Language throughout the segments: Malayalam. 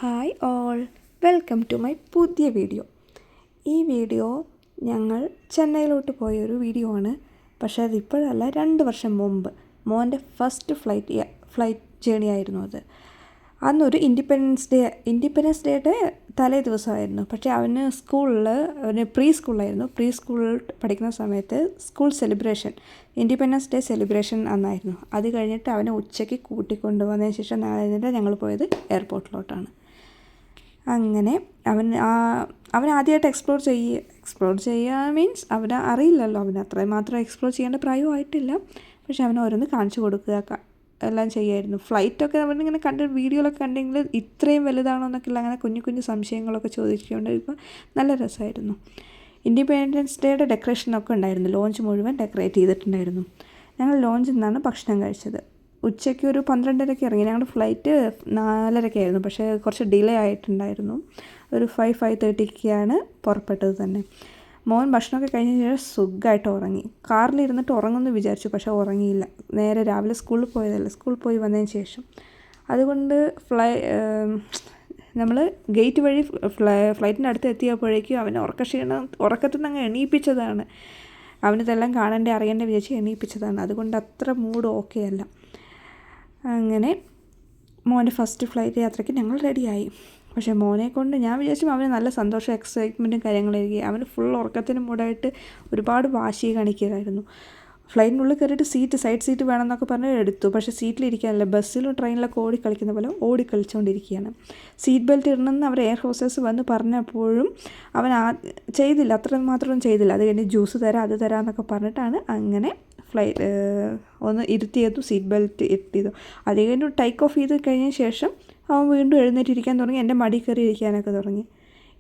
Hi all, welcome to my പുതിയ വീഡിയോ. ഈ വീഡിയോ ഞങ്ങൾ ചെന്നൈയിലോട്ട് പോയൊരു വീഡിയോ ആണ്. പക്ഷേ അതിപ്പോഴല്ല, 2 വർഷം മുമ്പ് മോൻ്റെ ഫസ്റ്റ് ഫ്ലൈറ്റ് ജേണി ആയിരുന്നു അത്. അന്നൊരു ഇൻഡിപെൻഡൻസ് ഡേയുടെ തലേ ദിവസമായിരുന്നു. പക്ഷേ അവന് പ്രീ സ്കൂളിൽ പഠിക്കുന്ന സമയത്ത് school celebration, independence day celebration അന്നായിരുന്നു. അത് കഴിഞ്ഞിട്ട് അവനെ ഉച്ചയ്ക്ക് കൂട്ടിക്കൊണ്ട് വന്നതിന് ശേഷം ഞങ്ങൾ പോയത് എയർപോർട്ടിലോട്ടാണ്. അങ്ങനെ അവൻ ആദ്യമായിട്ട് എക്സ്പ്ലോർ ചെയ്യുക മീൻസ് അവന് അറിയില്ലല്ലോ, അവന് അത്രയും മാത്രം എക്സ്പ്ലോർ ചെയ്യേണ്ട പ്രായമായിട്ടില്ല. പക്ഷെ അവന് ഓരോന്ന് കാണിച്ചു കൊടുക്കുക എല്ലാം ചെയ്യായിരുന്നു. ഫ്ലൈറ്റൊക്കെ അവനിങ്ങനെ വീഡിയോയിലൊക്കെ കണ്ടെങ്കിൽ ഇത്രയും വലുതാണോ എന്നൊക്കെ അങ്ങനെ കുഞ്ഞു കുഞ്ഞു സംശയങ്ങളൊക്കെ ചോദിച്ചുകൊണ്ട് ഇപ്പോൾ നല്ല രസമായിരുന്നു. ഇൻഡിപെൻഡൻസ് ഡേയുടെ ഡെക്കറേഷനൊക്കെ ഉണ്ടായിരുന്നു. ലോഞ്ച് മുഴുവൻ ഡെക്കറേറ്റ് ചെയ്തിട്ടുണ്ടായിരുന്നു. ഞങ്ങൾ ലോഞ്ചിൽ നിന്നാണ് ഭക്ഷണം കഴിച്ചത്. ഉച്ചയ്ക്ക് ഒരു 12:30 ഇറങ്ങി. ഞങ്ങളുടെ ഫ്ലൈറ്റ് 4:30 പക്ഷേ കുറച്ച് ഡിലേ ആയിട്ടുണ്ടായിരുന്നു. ഒരു 5:30 പുറപ്പെട്ടത് തന്നെ. മോൻ ഭക്ഷണമൊക്കെ കഴിഞ്ഞ ശേഷം സുഖമായിട്ട് ഉറങ്ങി. കാറിലിരുന്നിട്ട് ഉറങ്ങുമെന്ന് വിചാരിച്ചു, പക്ഷേ ഉറങ്ങിയില്ല. നേരെ രാവിലെ സ്കൂളിൽ പോയി വന്നതിന് ശേഷം. അതുകൊണ്ട് നമ്മൾ ഗേറ്റ് വഴി ഫ്ലൈറ്റിൻ്റെ അടുത്ത് എത്തിയപ്പോഴേക്കും അവന് ഉറക്കത്തിൽ നിന്ന് അങ്ങ് എണീപ്പിച്ചതാണ്. അവനിതെല്ലാം കാണേണ്ട അറിയേണ്ട വിചാരിച്ച് എണീപ്പിച്ചതാണ്. അതുകൊണ്ട് അത്ര മൂഡ് ഓക്കെ അല്ല. അങ്ങനെ മോൻ്റെ ഫസ്റ്റ് ഫ്ലൈറ്റ് യാത്രയ്ക്ക് ഞങ്ങൾ റെഡിയായി. പക്ഷേ മോനെ കൊണ്ട് ഞാൻ വിചാരിച്ചു അവന് നല്ല സന്തോഷം, എക്സൈറ്റ്മെൻറ്റും കാര്യങ്ങളായിരിക്കും. അവന് ഫുൾ ഉറക്കത്തിന് മൂടായിട്ട് ഒരുപാട് വാശി കാണിക്കുകയായിരുന്നു. ഫ്ലൈറ്റിനുള്ളിൽ കയറിയിട്ട് സൈഡ് സീറ്റ് വേണമെന്നൊക്കെ പറഞ്ഞ് എടുത്തു. പക്ഷേ സീറ്റിലിരിക്കാനല്ല, ബസ്സിലും ട്രെയിനിലൊക്കെ ഓടിക്കളിക്കുന്ന പോലെ ഓടിക്കളിച്ചുകൊണ്ടിരിക്കുകയാണ്. സീറ്റ് ബെൽറ്റ് ഇടണമെന്ന് അവർ എയർ ഹോസ്റ്റേഴ്സ് വന്ന് പറഞ്ഞപ്പോഴും അവൻ ചെയ്തില്ല, അത്ര മാത്രം ചെയ്തില്ല. അത് കഴിഞ്ഞ് ജ്യൂസ് തരാം അത് തരാം എന്നൊക്കെ പറഞ്ഞിട്ടാണ് അങ്ങനെ ഒന്ന് ഇരുത്തിയതു, സീറ്റ് ബെൽറ്റ് ഇരുത്തിയതു. അത് കഴിഞ്ഞ് ടേക്ക് ഓഫ് ചെയ്ത് കഴിഞ്ഞ ശേഷം അവൻ വീണ്ടും എഴുന്നേറ്റിരിക്കാൻ തുടങ്ങി. എൻ്റെ മടി കയറി ഇരിക്കാനൊക്കെ തുടങ്ങി.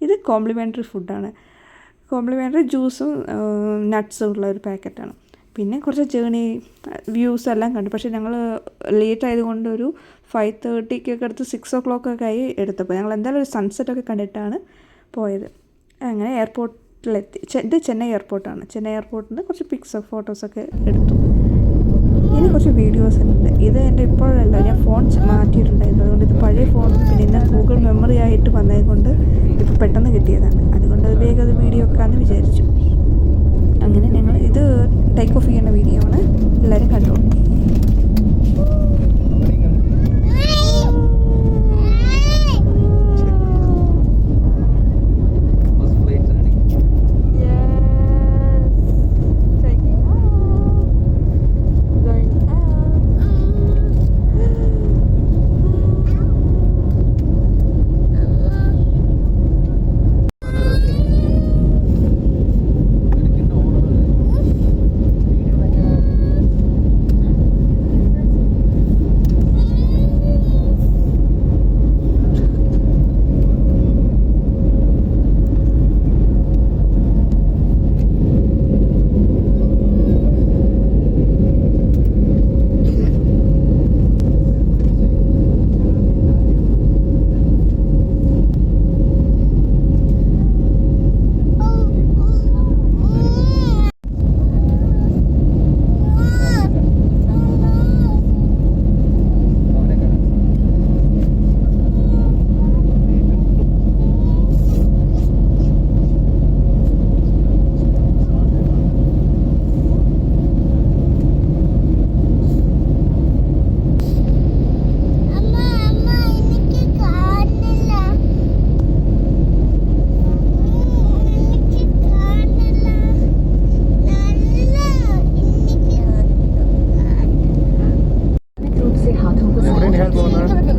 ഇത് കോംപ്ലിമെൻ്ററി ഫുഡാണ്. കോംപ്ലിമെൻ്ററി ജ്യൂസും നട്ട്സും ഉള്ള ഒരു പാക്കറ്റാണ്. പിന്നെ കുറച്ച് ജേണി വ്യൂസ് എല്ലാം കണ്ടു. പക്ഷേ ഞങ്ങൾ ലേറ്റ് ആയതുകൊണ്ട് ഒരു 5:30 അടുത്ത് 6 o'clock ആയി എടുത്തപ്പോൾ ഞങ്ങൾ എന്തായാലും ഒരു സൺസെറ്റൊക്കെ കണ്ടിട്ടാണ് പോയത്. അങ്ങനെ എയർപോർട്ടിലെത്തി. ഇത് ചെന്നൈ എയർപോർട്ടാണ്. ചെന്നൈ എയർപോർട്ടിൽ നിന്ന് കുറച്ച് ഫോട്ടോസൊക്കെ എടുത്തു. ഇനി കുറച്ച് വീഡിയോസ് ഉണ്ട്. ഇത് എൻ്റെ ഇപ്പോഴല്ല, ഞാൻ ഫോൺ മാറ്റിയിട്ടുണ്ടായിരുന്നു. അതുകൊണ്ട് ഇത് പഴയ ഫോണും പിന്നെ ഇന്ന് ഗൂഗിൾ മെമ്മറി ആയിട്ട് വന്നത് കൊണ്ട് ഇപ്പോൾ പെട്ടെന്ന് കിട്ടിയതാണ്. അതുകൊണ്ട് വേഗം അത് വീഡിയോ വെക്കാമെന്ന് വിചാരിച്ചു. അങ്ങനെ ഞങ്ങൾ ഇത് ടേക്ക് ഓഫ് ചെയ്യുന്ന വീഡിയോ ആണ്. എല്ലാവരും കണ്ടോളൂ.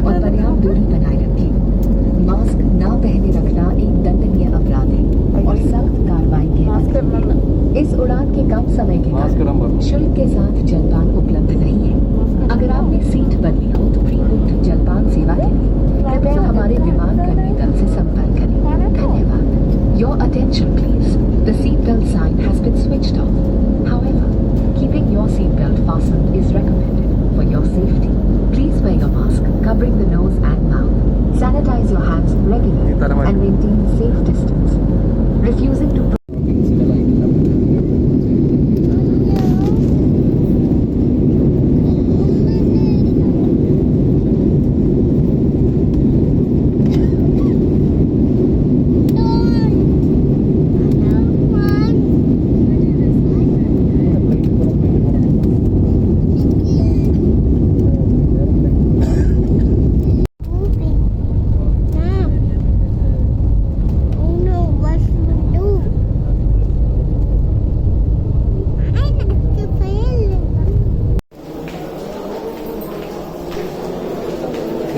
और पर्याप्त दूरी बनाए रखें। मास्क न पहने रखना एक दंडनीय अपराध है और सख्त कार्रवाई के लिए इस उड़ान के कम समय के कारण शुल्क के साथ जलपान उपलब्ध नहीं है। अगर आपने सीट बदली हो तो प्री बुक्ड जलपान सेवा के लिए कृपया हमारे विमान कर्मी दल से संपर्क करें। धन्यवाद. Your attention please. The seat belt sign has been switched off. However, keeping your seat belt fastened is recommended for your safety. Please wear your mask covering the nose and mouth. Sanitize your hands regularly and maintain safe distance. Refusing to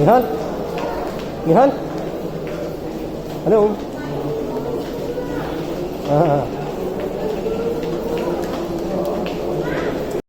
Nihal Nihal hello ആ